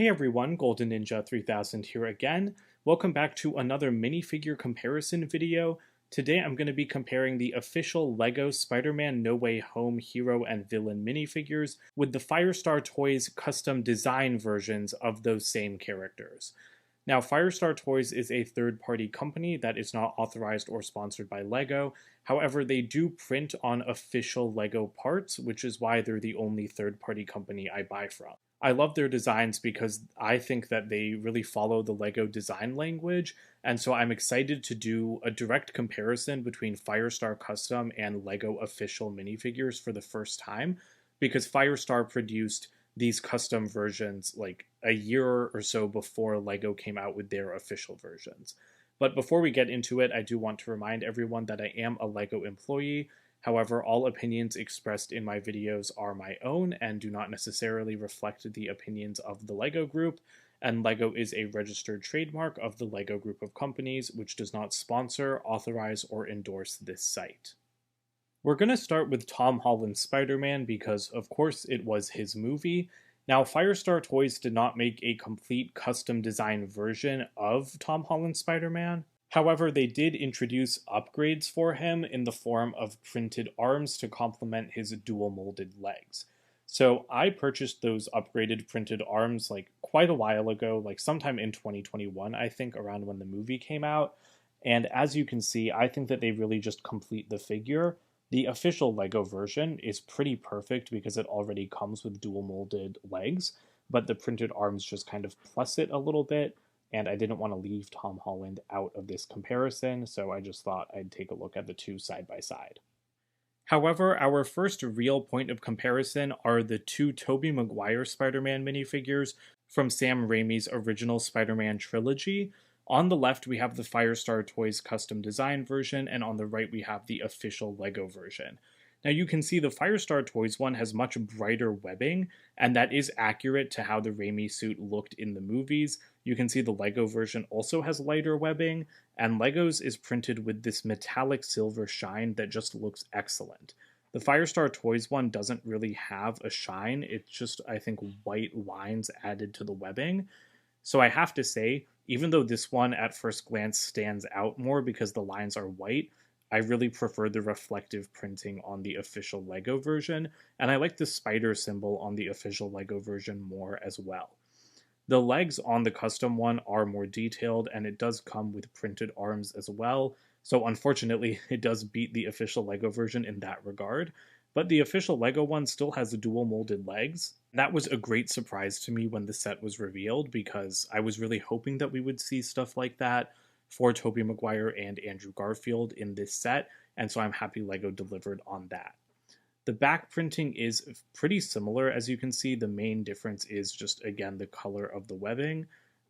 Hey everyone, Golden Ninja 3000 here again. Welcome back to another minifigure comparison video. Today I'm going to be comparing the official LEGO Spider-Man No Way Home hero and villain minifigures with the Firestar Toys custom design versions of those same characters. Now, Firestar Toys is a third-party company that is not authorized or sponsored by LEGO. However, they do print on official LEGO parts, which is why they're the only third-party company I buy from. I love their designs because I think that they really follow the LEGO design language, and so I'm excited to do a direct comparison between Firestar Custom and LEGO official minifigures for the first time, because Firestar produced these custom versions like a year or so before LEGO came out with their official versions. But before we get into it, I do want to remind everyone that I am a LEGO employee. However, all opinions expressed in my videos are my own and do not necessarily reflect the opinions of the LEGO Group, and LEGO is a registered trademark of the LEGO Group of companies, which does not sponsor, authorize, or endorse this site. We're going to start with Tom Holland's Spider-Man because, of course, it was his movie. Now, Firestar Toys did not make a complete custom design version of Tom Holland's Spider-Man. However, they did introduce upgrades for him in the form of printed arms to complement his dual molded legs. So I purchased those upgraded printed arms like quite a while ago, like sometime in 2021, I think, around when the movie came out. And as you can see, I think that they really just complete the figure. The official LEGO version is pretty perfect because it already comes with dual molded legs, but the printed arms just kind of plus it a little bit. And I didn't want to leave Tom Holland out of this comparison, so I just thought I'd take a look at the two side by side. However, our first real point of comparison are the two Tobey Maguire Spider-Man minifigures from Sam Raimi's original Spider-Man trilogy. On the left, we have the Firestar Toys custom design version, and on the right, we have the official LEGO version. Now you can see the Firestar Toys one has much brighter webbing, and that is accurate to how the Raimi suit looked in the movies. You can see the LEGO version also has lighter webbing, and LEGO's is printed with this metallic silver shine that just looks excellent. The Firestar Toys one doesn't really have a shine, it's just, I think, white lines added to the webbing. So I have to say, even though this one at first glance stands out more because the lines are white, I really prefer the reflective printing on the official LEGO version, and I like the spider symbol on the official LEGO version more as well. The legs on the custom one are more detailed, and it does come with printed arms as well, so unfortunately it does beat the official LEGO version in that regard, but the official LEGO one still has the dual molded legs. That was a great surprise to me when the set was revealed, because I was really hoping that we would see stuff like that for Tobey Maguire and Andrew Garfield in this set, and so I'm happy LEGO delivered on that. The back printing is pretty similar, as you can see. The main difference is just, again, the color of the webbing,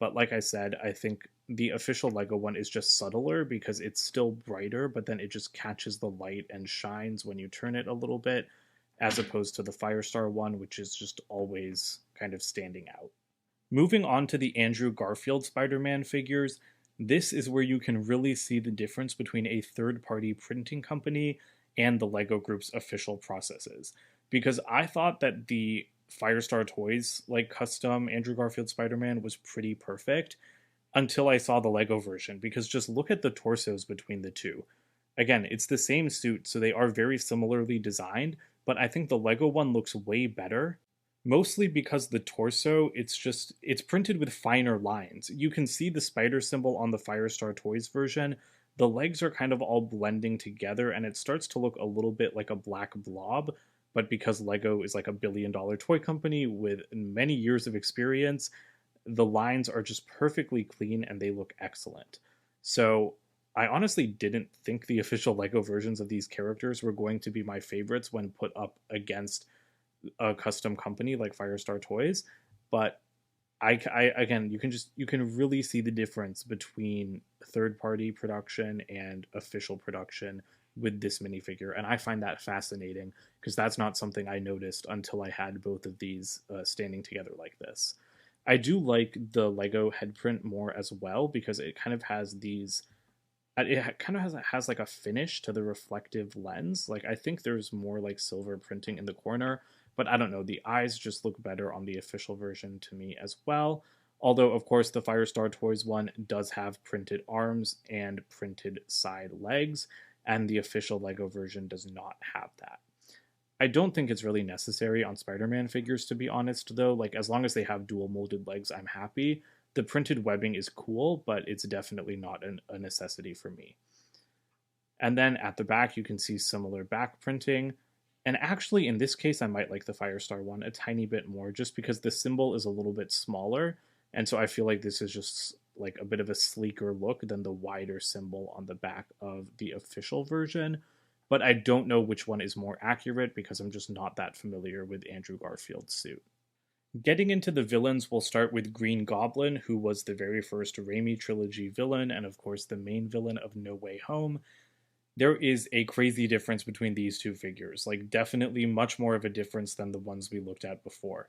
but like I said, I think the official LEGO one is just subtler because it's still brighter, but then it just catches the light and shines when you turn it a little bit, as opposed to the Firestar one, which is just always kind of standing out. Moving on to the Andrew Garfield Spider-Man figures, this is where you can really see the difference between a third-party printing company and the LEGO Group's official processes. Because I thought that the Firestar Toys custom Andrew Garfield Spider-Man was pretty perfect until I saw the LEGO version, because just look at the torsos between the two. Again, it's the same suit, so they are very similarly designed, but I think the LEGO one looks way better. Mostly because the torso, it's printed with finer lines. You can see the spider symbol on the Firestar Toys version. The legs are kind of all blending together, and it starts to look a little bit like a black blob, but because LEGO is like a billion-dollar toy company with many years of experience, the lines are just perfectly clean and they look excellent. So I honestly didn't think the official LEGO versions of these characters were going to be my favorites when put up against a custom company like Firestar Toys, but I again, you can really see the difference between third party production and official production with this minifigure, and I find that fascinating because that's not something I noticed until I had both of these standing together like this. I do like the LEGO head print more as well because it kind of has these. It kind of has like a finish to the reflective lens. Like I think there's more like silver printing in the corner, but I don't know, the eyes just look better on the official version to me as well. Although, of course, the Firestar Toys one does have printed arms and printed side legs, and the official LEGO version does not have that. I don't think it's really necessary on Spider-Man figures, to be honest, though. Like, as long as they have dual molded legs, I'm happy. The printed webbing is cool, but it's definitely not a necessity for me. And then at the back, you can see similar back printing. And actually, in this case, I might like the Firestar one a tiny bit more, just because the symbol is a little bit smaller. And so I feel like this is just like a bit of a sleeker look than the wider symbol on the back of the official version. But I don't know which one is more accurate because I'm just not that familiar with Andrew Garfield's suit. Getting into the villains, we'll start with Green Goblin, who was the very first Raimi trilogy villain, and of course the main villain of No Way Home. There is a crazy difference between these two figures, like definitely much more of a difference than the ones we looked at before.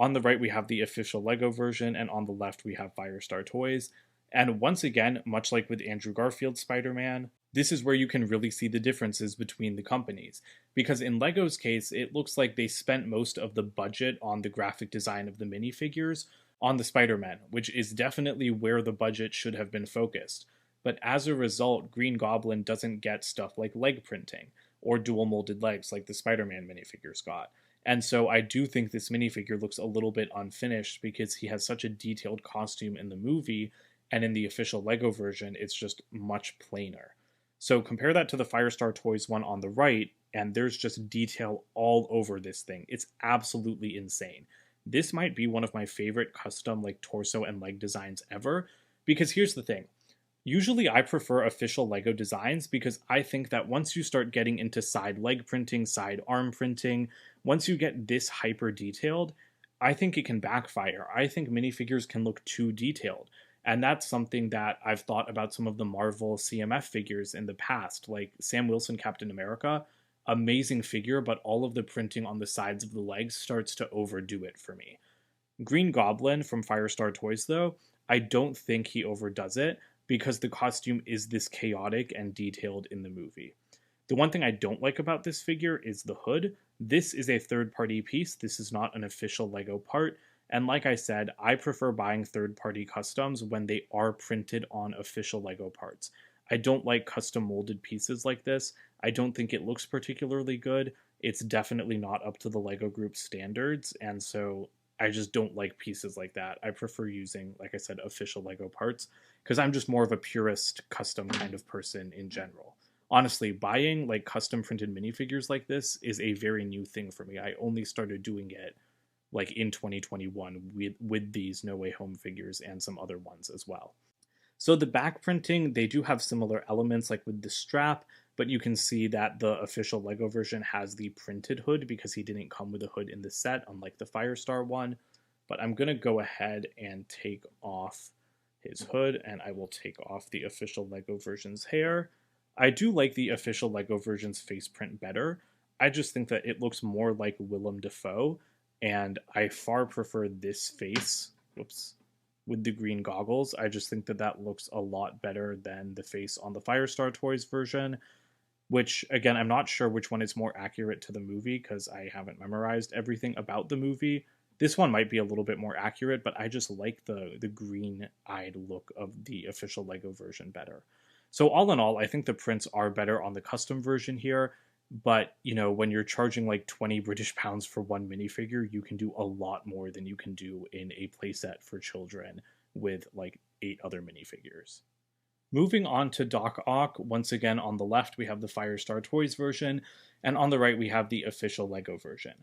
On the right, we have the official LEGO version, and on the left, we have Firestar Toys. And once again, much like with Andrew Garfield's Spider-Man, this is where you can really see the differences between the companies. Because in LEGO's case, it looks like they spent most of the budget on the graphic design of the minifigures on the Spider-Man, which is definitely where the budget should have been focused. But as a result, Green Goblin doesn't get stuff like leg printing, or dual molded legs like the Spider-Man minifigures got. And so I do think this minifigure looks a little bit unfinished because he has such a detailed costume in the movie, and in the official LEGO version, it's just much plainer. So compare that to the Firestar Toys one on the right, and there's just detail all over this thing. It's absolutely insane. This might be one of my favorite custom like torso and leg designs ever, because here's the thing. Usually I prefer official LEGO designs because I think that once you start getting into side leg printing, side arm printing, once you get this hyper detailed, I think it can backfire. I think minifigures can look too detailed. And that's something that I've thought about some of the Marvel CMF figures in the past, like Sam Wilson Captain America. Amazing figure, but all of the printing on the sides of the legs starts to overdo it for me. Green Goblin from Firestar Toys, though, I don't think he overdoes it because the costume is this chaotic and detailed in the movie. The one thing I don't like about this figure is the hood. This is a third-party piece. This is not an official LEGO part. And like I said, I prefer buying third-party customs when they are printed on official LEGO parts. I don't like custom molded pieces like this. I don't think it looks particularly good. It's definitely not up to the LEGO Group standards, and so I just don't like pieces like that. I prefer using, like I said, official LEGO parts, because I'm just more of a purist custom kind of person in general. Honestly, buying like custom printed minifigures like this is a very new thing for me. I only started doing it like in 2021 with these No Way Home figures and some other ones as well. So the back printing, they do have similar elements like with the strap, but you can see that the official LEGO version has the printed hood because he didn't come with a hood in the set, unlike the Firestar one. But I'm going to go ahead and take off his hood, and I will take off the official LEGO version's hair. I do like the official LEGO version's face print better. I just think that it looks more like Willem Dafoe, and I far prefer this face, with the green goggles. I just think that that looks a lot better than the face on the Firestar Toys version, which, again, I'm not sure which one is more accurate to the movie because I haven't memorized everything about the movie. This one might be a little bit more accurate, but I just like the green-eyed look of the official LEGO version better. So all in all, I think the prints are better on the custom version here, but, you know, when you're charging like 20 British pounds for one minifigure, you can do a lot more than you can do in a playset for children with like 8 other minifigures. Moving on to Doc Ock, once again on the left we have the Firestar Toys version, and on the right we have the official LEGO version.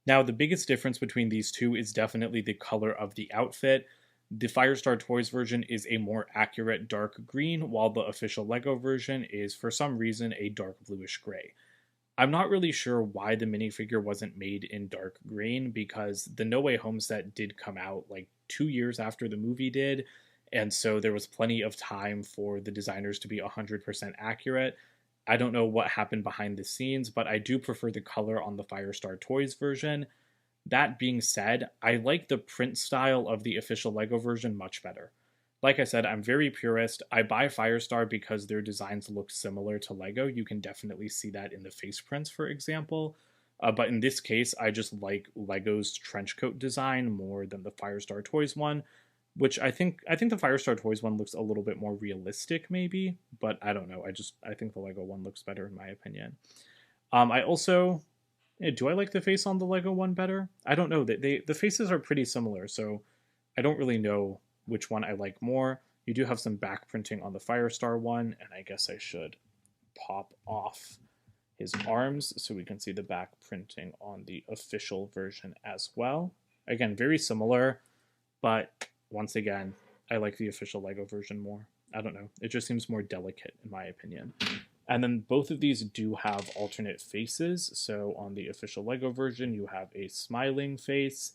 Now the biggest difference between these two is definitely the color of the outfit. The Firestar Toys version is a more accurate dark green, while the official LEGO version is for some reason a dark bluish gray. I'm not really sure why the minifigure wasn't made in dark green, because the No Way Home set did come out like 2 years after the movie did, and so there was plenty of time for the designers to be 100% accurate. I don't know what happened behind the scenes, but I do prefer the color on the Firestar Toys version. That being said, I like the print style of the official LEGO version much better. Like I said, I'm very purist. I buy Firestar because their designs look similar to LEGO. You can definitely see that in the face prints, for example. But in this case, I just like Lego's trench coat design more than the Firestar Toys one, which I think the Firestar Toys one looks a little bit more realistic, maybe, but I don't know. I think the Lego one looks better in my opinion. I also do I like the face on the Lego one better? I don't know. The faces are pretty similar, so I don't really know which one I like more. You do have some back printing on the Firestar one, and I guess I should pop off his arms so we can see the back printing on the official version as well. Again, very similar, but once again, I like the official Lego version more. I don't know. It just seems more delicate in my opinion. And then both of these do have alternate faces. So on the official Lego version, you have a smiling face,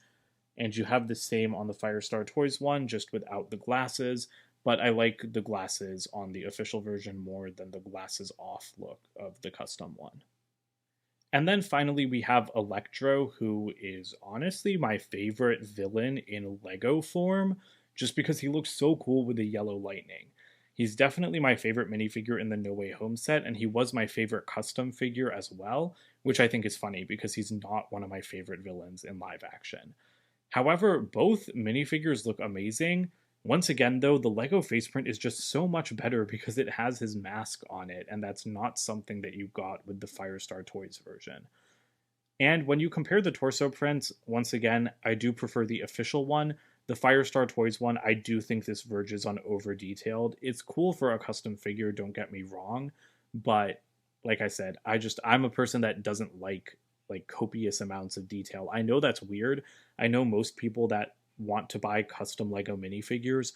and you have the same on the Firestar Toys one, just without the glasses. But I like the glasses on the official version more than the glasses off look of the custom one. And then finally, we have Electro, who is honestly my favorite villain in Lego form, just because he looks so cool with the yellow lightning. He's definitely my favorite minifigure in the No Way Home set, and he was my favorite custom figure as well, which I think is funny because he's not one of my favorite villains in live action. However, both minifigures look amazing. Once again, though, the Lego faceprint is just so much better because it has his mask on it, and that's not something that you got with the Firestar Toys version. And when you compare the torso prints, once again, I do prefer the official one. The Firestar Toys one, I do think this verges on over-detailed. It's cool for a custom figure, don't get me wrong, but like I said, I'm a person that doesn't like copious amounts of detail. I know that's weird. I know most people that want to buy custom Lego minifigures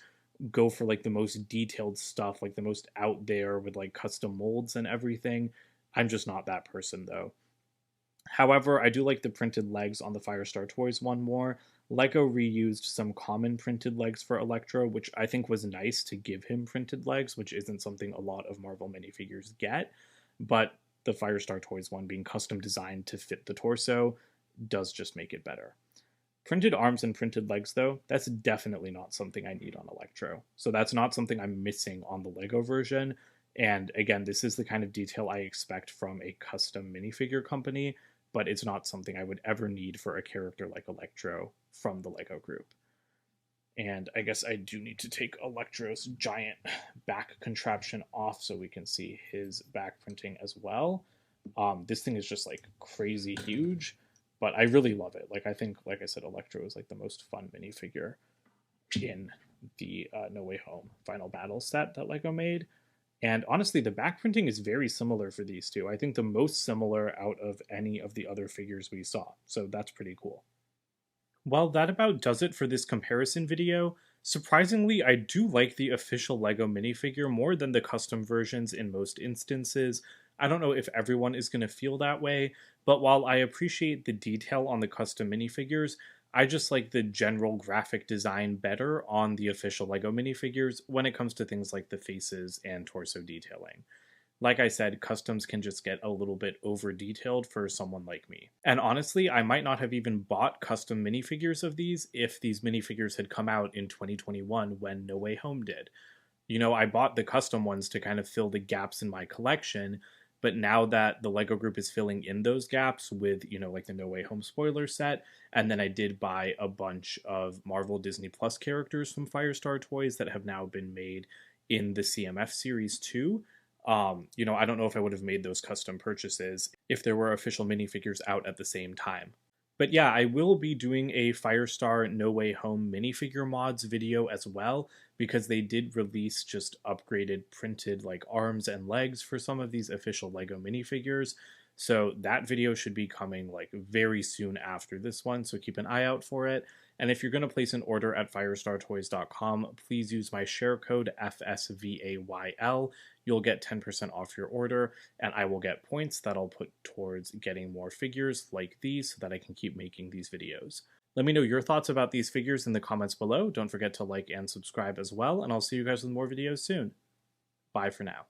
go for like the most detailed stuff, like the most out there with like custom molds and everything. I'm just not that person though. However, I do like the printed legs on the Firestar Toys one more. Lego reused some common printed legs for Electro, which I think was nice to give him printed legs, which isn't something a lot of Marvel minifigures get. But the Firestar Toys one being custom designed to fit the torso does just make it better. Printed arms and printed legs, though, that's definitely not something I need on Electro. So that's not something I'm missing on the Lego version. And again, this is the kind of detail I expect from a custom minifigure company, but it's not something I would ever need for a character like Electro from the Lego group. And I guess I do need to take Electro's giant back contraption off so we can see his back printing as well. This thing is just like crazy huge, but I really love it. Like I think, like I said, Electro is like the most fun minifigure in the No Way Home Final Battle set that Lego made. And honestly, the back printing is very similar for these two. I think the most similar out of any of the other figures we saw. So that's pretty cool. Well, that about does it for this comparison video. Surprisingly, I do like the official Lego minifigure more than the custom versions in most instances. I don't know if everyone is going to feel that way, but while I appreciate the detail on the custom minifigures, I just like the general graphic design better on the official Lego minifigures when it comes to things like the faces and torso detailing. Like I said, customs can just get a little bit over detailed for someone like me. And honestly, I might not have even bought custom minifigures of these if these minifigures had come out in 2021 when No Way Home did. You know, I bought the custom ones to kind of fill the gaps in my collection, but now that the Lego group is filling in those gaps with, you know, like the No Way Home spoiler set, and then I did buy a bunch of Marvel Disney Plus characters from Firestar Toys that have now been made in the CMF series too. You know, I don't know if I would have made those custom purchases if there were official minifigures out at the same time. But yeah, I will be doing a Firestar No Way Home minifigure mods video as well, because they did release just upgraded printed like arms and legs for some of these official Lego minifigures. So that video should be coming like very soon after this one, so keep an eye out for it. And if you're going to place an order at firestartoys.com, please use my share code FSVAYL. You'll get 10% off your order, and I will get points that I'll put towards getting more figures like these so that I can keep making these videos. Let me know your thoughts about these figures in the comments below. Don't forget to like and subscribe as well, and I'll see you guys with more videos soon. Bye for now.